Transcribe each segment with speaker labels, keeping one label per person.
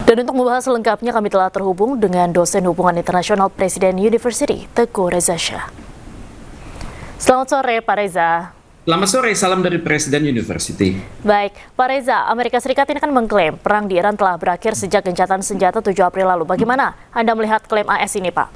Speaker 1: Dan untuk membahas selengkapnya kami telah terhubung dengan dosen hubungan internasional Presiden University, Teguh Reza Shah. Selamat sore Pak Reza.
Speaker 2: Selamat sore, salam dari Presiden University.
Speaker 1: Baik, Pak Reza, Amerika Serikat ini kan mengklaim perang di Iran telah berakhir sejak gencatan senjata 7 April lalu. Bagaimana Anda melihat klaim AS ini, Pak?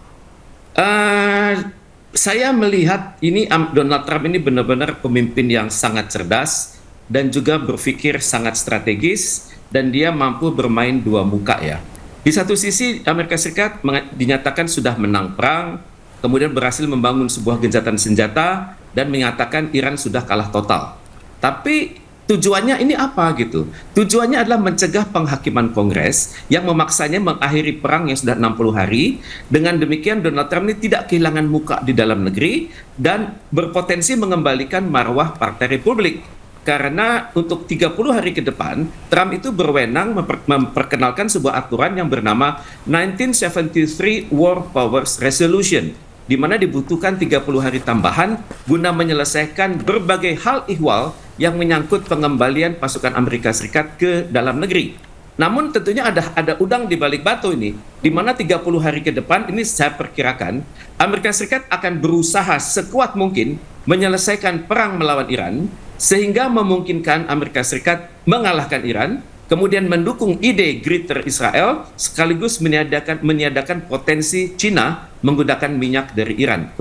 Speaker 2: Saya melihat ini Donald Trump ini benar-benar pemimpin yang sangat cerdas dan juga berpikir sangat strategis, dan dia mampu bermain dua muka ya. Di satu sisi Amerika Serikat dinyatakan sudah menang perang, kemudian berhasil membangun sebuah gencatan senjata dan mengatakan Iran sudah kalah total. Tapi tujuannya ini apa gitu? Tujuannya adalah mencegah penghakiman Kongres yang memaksanya mengakhiri perang yang sudah 60 hari. Dengan demikian Donald Trump ini tidak kehilangan muka di dalam negeri dan berpotensi mengembalikan marwah Partai Republik. Karena untuk 30 hari ke depan, Trump itu berwenang memperkenalkan sebuah aturan yang bernama 1973 War Powers Resolution, di mana dibutuhkan 30 hari tambahan guna menyelesaikan berbagai hal ihwal yang menyangkut pengembalian pasukan Amerika Serikat ke dalam negeri. Namun tentunya ada udang di balik batu ini, di mana 30 hari ke depan ini saya perkirakan Amerika Serikat akan berusaha sekuat mungkin menyelesaikan perang melawan Iran, sehingga memungkinkan Amerika Serikat mengalahkan Iran, kemudian mendukung ide Greater Israel, sekaligus meniadakan potensi Cina menggunakan minyak dari Iran.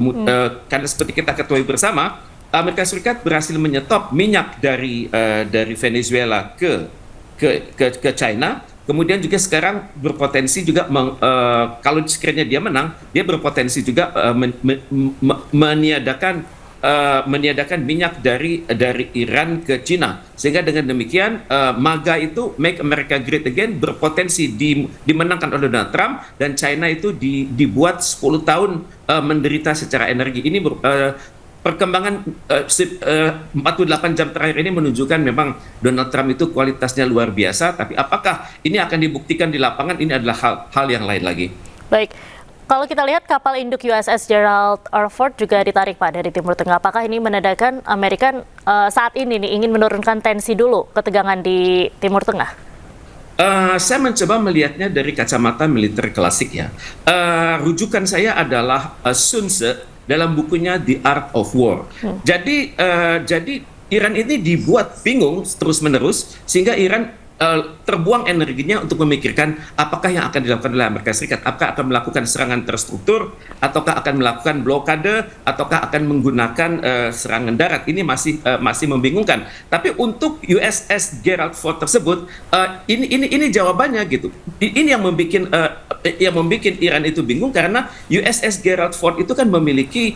Speaker 2: Karena seperti kita ketahui bersama, Amerika Serikat berhasil menyetop minyak dari Venezuela ke China. Kemudian juga sekarang berpotensi juga kalau sekiranya dia menang, dia berpotensi juga meniadakan minyak dari Iran ke Cina, sehingga dengan demikian MAGA itu Make America Great Again berpotensi dimenangkan oleh Donald Trump, dan China itu dibuat 10 tahun menderita secara energi. Ini perkembangan 48 jam terakhir ini menunjukkan memang Donald Trump itu kualitasnya luar biasa, tapi apakah ini akan dibuktikan di lapangan, ini adalah hal yang lain lagi.
Speaker 1: Baik. Kalau kita lihat kapal induk USS Gerald R. Ford juga ditarik Pak dari Timur Tengah. Apakah ini menandakan Amerika saat ini ingin menurunkan tensi dulu ketegangan di Timur Tengah?
Speaker 2: Saya mencoba melihatnya dari kacamata militer klasik ya. Rujukan saya adalah Sun Tzu dalam bukunya The Art of War. Jadi Iran ini dibuat bingung terus-menerus sehingga Iran terbuang energinya untuk memikirkan apakah yang akan dilakukan oleh Amerika Serikat. Apakah akan melakukan serangan terstruktur, ataukah akan melakukan blokade, ataukah akan menggunakan serangan darat. Ini masih membingungkan. Tapi untuk USS Gerald Ford tersebut, ini jawabannya gitu. Ini yang membuat Iran itu bingung, karena USS Gerald Ford itu kan memiliki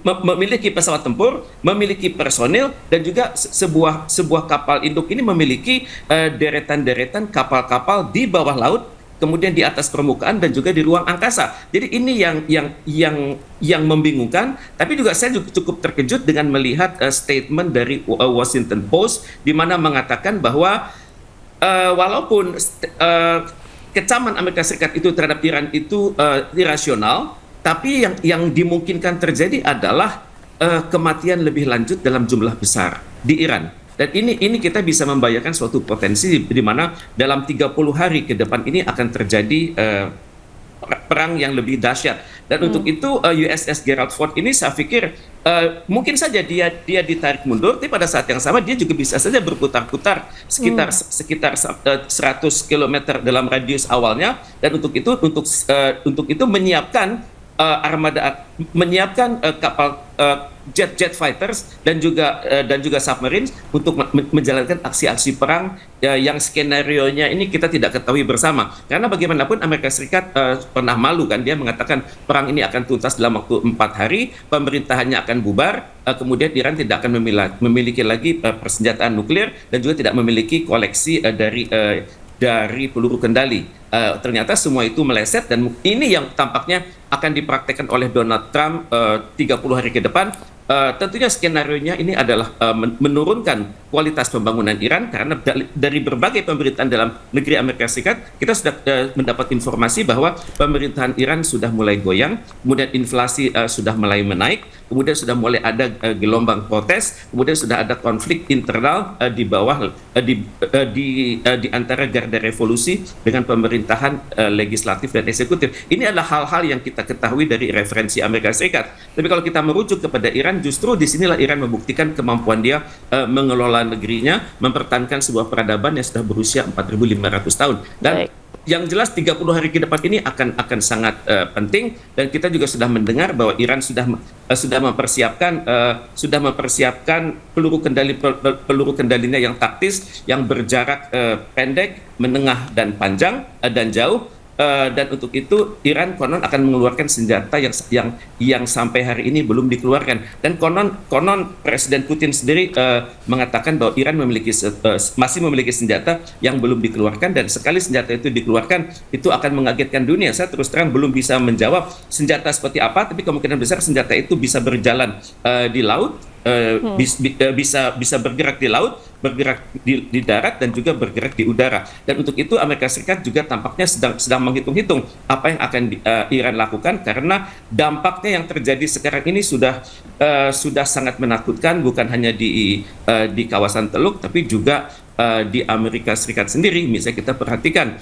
Speaker 2: memiliki pesawat tempur, memiliki personil, dan juga sebuah kapal induk ini memiliki deretan-deretan kapal-kapal di bawah laut, kemudian di atas permukaan, dan juga di ruang angkasa. Jadi ini yang membingungkan. Tapi juga saya cukup terkejut dengan melihat statement dari Washington Post, di mana mengatakan bahwa walaupun kecaman Amerika Serikat itu terhadap Iran itu irasional, tapi yang dimungkinkan terjadi adalah kematian lebih lanjut dalam jumlah besar di Iran. Dan ini kita bisa membayangkan suatu potensi di mana dalam 30 hari ke depan ini akan terjadi perang yang lebih dahsyat. Dan untuk itu USS Gerald Ford ini saya pikir mungkin saja dia ditarik mundur, tapi pada saat yang sama dia juga bisa saja berputar-putar sekitar 100 km dalam radius awalnya. Dan untuk itu menyiapkan kapal jet fighters dan juga submarines untuk menjalankan aksi-aksi perang yang skenario-nya ini kita tidak ketahui bersama. Karena bagaimanapun Amerika Serikat pernah malu kan, dia mengatakan perang ini akan tuntas dalam waktu 4 hari, pemerintahannya akan bubar, kemudian Iran tidak akan memiliki lagi persenjataan nuklir, dan juga tidak memiliki koleksi dari peluru kendali. Ternyata semua itu meleset, dan ini yang tampaknya akan dipraktekkan oleh Donald Trump 30 hari ke depan. tentunya skenario-nya ini adalah menurunkan kualitas pembangunan Iran karena dari berbagai pemerintahan dalam negeri Amerika Serikat kita sudah mendapat informasi bahwa pemerintahan Iran sudah mulai goyang, kemudian inflasi sudah mulai menaik, kemudian sudah mulai ada gelombang protes, kemudian sudah ada konflik internal di bawah di antara garda revolusi dengan pemerintahan legislatif dan eksekutif. Ini adalah hal-hal yang kita ketahui dari referensi Amerika Serikat. Tapi kalau kita merujuk kepada Iran, justru disinilah Iran membuktikan kemampuan dia mengelola negerinya, mempertahankan sebuah peradaban yang sudah berusia 4.500 tahun. Dan
Speaker 1: Baik.
Speaker 2: yang jelas 30 hari ke depan ini akan sangat penting, dan kita juga sudah mendengar bahwa Iran sudah mempersiapkan peluru kendalinya yang taktis, yang berjarak pendek, menengah dan panjang dan jauh. Dan untuk itu Iran konon akan mengeluarkan senjata yang sampai hari ini belum dikeluarkan, dan konon Presiden Putin sendiri mengatakan bahwa Iran masih memiliki senjata yang belum dikeluarkan, dan sekali senjata itu dikeluarkan itu akan mengagetkan dunia. Saya terus terang belum bisa menjawab senjata seperti apa, tapi kemungkinan besar senjata itu bisa berjalan di laut, bisa bergerak di laut, bergerak di darat, dan juga bergerak di udara. Dan untuk itu Amerika Serikat juga tampaknya sedang menghitung-hitung apa yang akan Iran lakukan, karena dampaknya yang terjadi sekarang ini sudah sangat menakutkan, bukan hanya di kawasan Teluk, tapi juga di Amerika Serikat sendiri. Misalnya kita perhatikan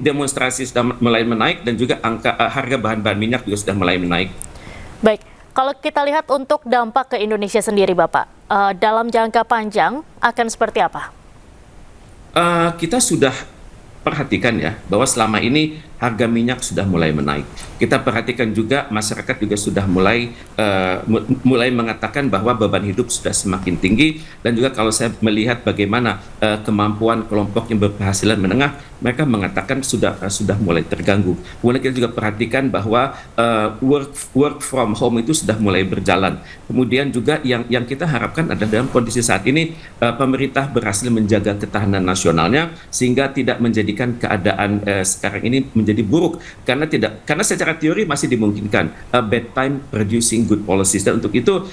Speaker 2: demonstrasi sudah mulai menaik, dan juga harga bahan-bahan minyak juga sudah mulai menaik.
Speaker 1: Baik, kalau kita lihat untuk dampak ke Indonesia sendiri, Bapak, dalam jangka panjang akan seperti apa?
Speaker 2: Kita sudah perhatikan ya, bahwa selama ini harga minyak sudah mulai menaik. Kita perhatikan juga masyarakat juga sudah mulai mengatakan bahwa beban hidup sudah semakin tinggi, dan juga kalau saya melihat bagaimana kemampuan kelompok yang berpenghasilan menengah, mereka mengatakan sudah mulai terganggu. Kemudian kita juga perhatikan bahwa work from home itu sudah mulai berjalan. Kemudian juga yang kita harapkan adalah dalam kondisi saat ini pemerintah berhasil menjaga ketahanan nasionalnya, sehingga tidak menjadikan keadaan sekarang ini menjadi buruk, karena secara teori masih dimungkinkan bad time producing good policies. Dan untuk itu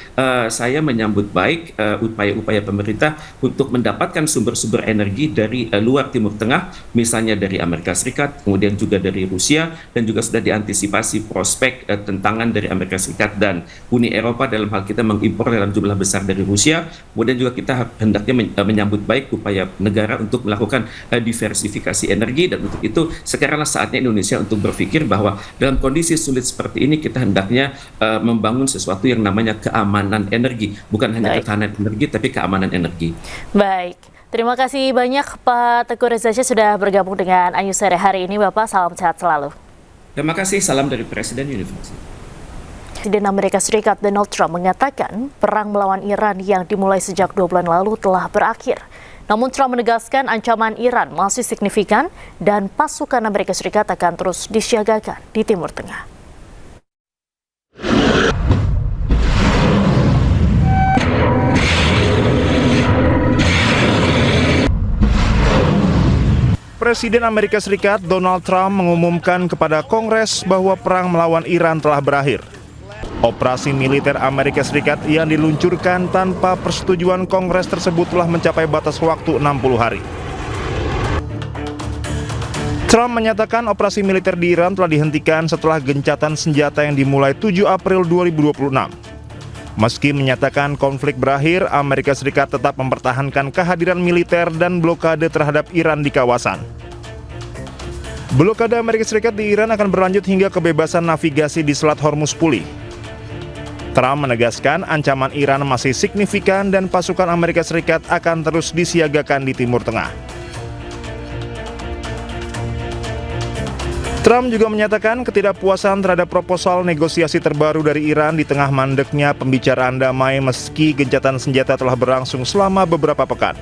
Speaker 2: saya menyambut baik upaya-upaya pemerintah untuk mendapatkan sumber-sumber energi dari luar Timur Tengah, misalnya dari Amerika Serikat, kemudian juga dari Rusia, dan juga sudah diantisipasi prospek tentangan dari Amerika Serikat dan Uni Eropa dalam hal kita mengimpor dalam jumlah besar dari Rusia. Kemudian juga kita hendaknya menyambut baik upaya negara untuk melakukan diversifikasi energi, dan untuk itu sekaranglah saatnya Indonesia untuk berpikir bahwa dalam kondisi sulit seperti ini kita hendaknya membangun sesuatu yang namanya keamanan energi, bukan hanya ketahanan energi tapi keamanan energi. Baik,
Speaker 1: terima kasih banyak Pak Teguh Reza Syah sudah bergabung dengan Ayu Sore hari ini, Bapak. Salam sehat selalu.
Speaker 2: Terima kasih, salam dari Presiden Universitas.
Speaker 1: Presiden Amerika Serikat Donald Trump mengatakan perang melawan Iran yang dimulai sejak 2 bulan lalu telah berakhir. Namun Trump menegaskan ancaman Iran masih signifikan dan pasukan Amerika Serikat akan terus disiagakan di Timur Tengah.
Speaker 3: Presiden Amerika Serikat Donald Trump mengumumkan kepada Kongres bahwa perang melawan Iran telah berakhir. Operasi militer Amerika Serikat yang diluncurkan tanpa persetujuan Kongres tersebut telah mencapai batas waktu 60 hari. Trump menyatakan operasi militer di Iran telah dihentikan setelah gencatan senjata yang dimulai 7 April 2026. Meski menyatakan konflik berakhir, Amerika Serikat tetap mempertahankan kehadiran militer dan blokade terhadap Iran di kawasan. Blokade Amerika Serikat di Iran akan berlanjut hingga kebebasan navigasi di Selat Hormuz pulih. Trump menegaskan ancaman Iran masih signifikan dan pasukan Amerika Serikat akan terus disiagakan di Timur Tengah. Trump juga menyatakan ketidakpuasan terhadap proposal negosiasi terbaru dari Iran di tengah mandeknya pembicaraan damai meski gencatan senjata telah berlangsung selama beberapa pekan.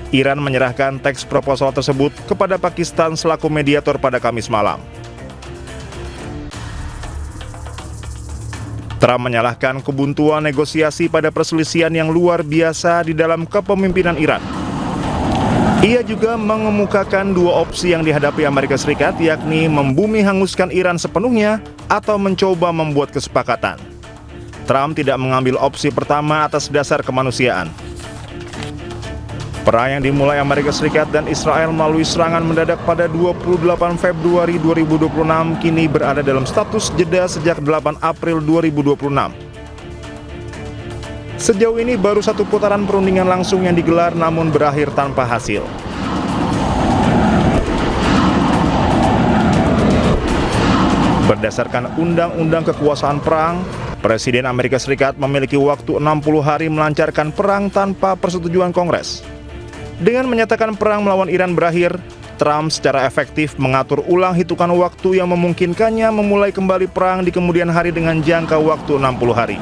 Speaker 3: Iran menyerahkan teks proposal tersebut kepada Pakistan selaku mediator pada Kamis malam. Trump menyalahkan kebuntuan negosiasi pada perselisihan yang luar biasa di dalam kepemimpinan Iran. Ia juga mengemukakan dua opsi yang dihadapi Amerika Serikat, yakni membumi hanguskan Iran sepenuhnya atau mencoba membuat kesepakatan. Trump tidak mengambil opsi pertama atas dasar kemanusiaan. Perang yang dimulai Amerika Serikat dan Israel melalui serangan mendadak pada 28 Februari 2026 kini berada dalam status jeda sejak 8 April 2026. Sejauh ini baru satu putaran perundingan langsung yang digelar namun berakhir tanpa hasil. Berdasarkan Undang-Undang Kekuasaan Perang, Presiden Amerika Serikat memiliki waktu 60 hari melancarkan perang tanpa persetujuan Kongres. Dengan menyatakan perang melawan Iran berakhir, Trump secara efektif mengatur ulang hitungan waktu yang memungkinkannya memulai kembali perang di kemudian hari dengan jangka waktu 60 hari.